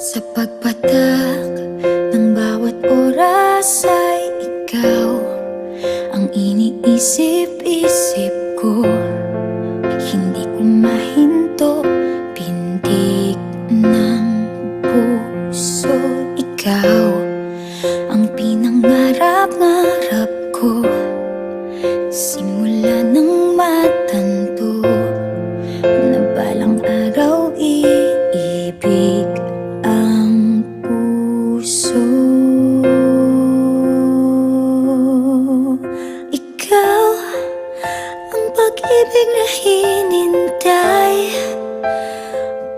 Sa pagpatak ng bawat oras ay ikaw ang iniisip-isip ko. Hindi ko mahinto, pintig ng puso. Ikaw ang pinangarap-ngarap ko, simula ng matanto na balang araw iibig ang puso. Ikaw ang pag-ibig na hinintay,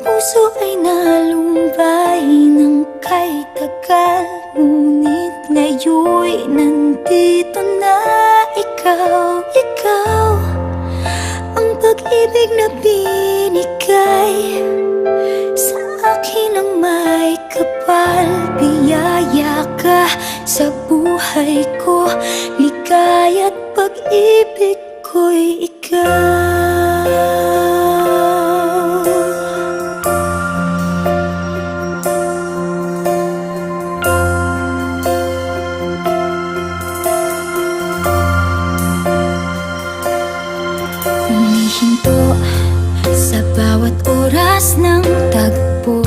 puso ay nalumbay ng kay tagal, ngunit ngayon'y nandito na ikaw. Ikaw ang pag-ibig na binigay sa akin ang may kapal. Biyaya ka sa buhay ko, ligaya't pag-ibig ko'y ikaw. Humihinto sa bawat oras ng tagpo,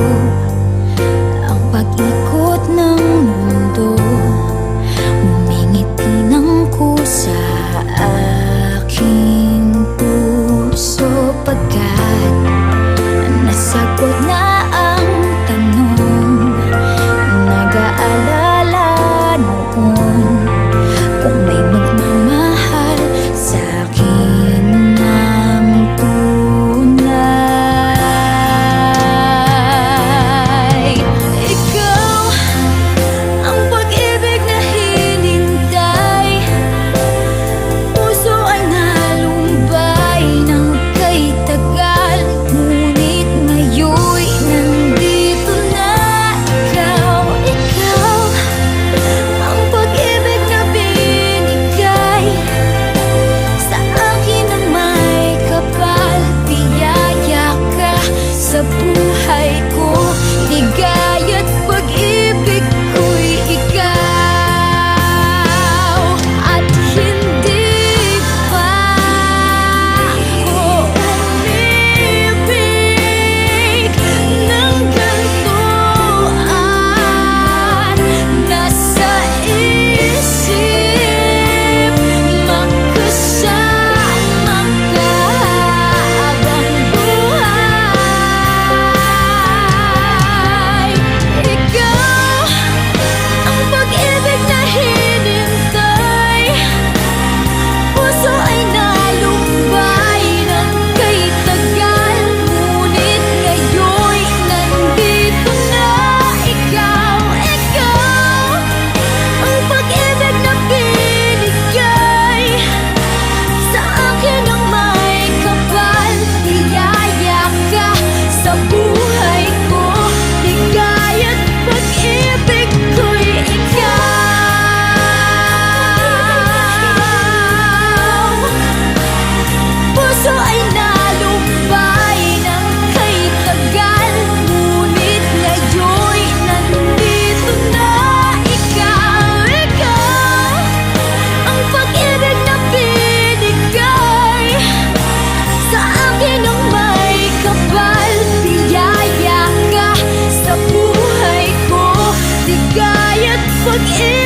ang pag-ikot ng mundo, humingiti ng kusa aking puso. Pagkat nasagot na ang tanong, nag-aalala noon kung may magmamahal sa'kin ng tunay. Ikaw ang pag-ibig na hinintay, puso ay nalumbay ng kay tagal, ngunit ngayon'y nandito na ikaw. Ikaw ang pag-ibig na binigay sa akin ang may kapal. Biyaya ka sa buhay ko, ligaya't pag-ibig ko'y ikaw. At hindi pa ako umibig ng ganito, at nasa isip magkasama ka habang buhay. Ikaw ang pag-ibig na hinintay, puso ay nalumbay ng kay tagal, ngunit ngayon'y nandito na ikaw. Ikaw ang pag-ibig na binigay sa akin ang may kapal. Biyaya ka sa buhay ko, ligaya't pag-ibig ko'y ikaw. Puso ay nalumbay ng kay tagal, ngunit ngayon'y nandito na ikaw. Ikaw ang pag-ibig na binigay sa akin ang may kapal. Biyaya ka sa buhay ko, ligaya't pag-ibig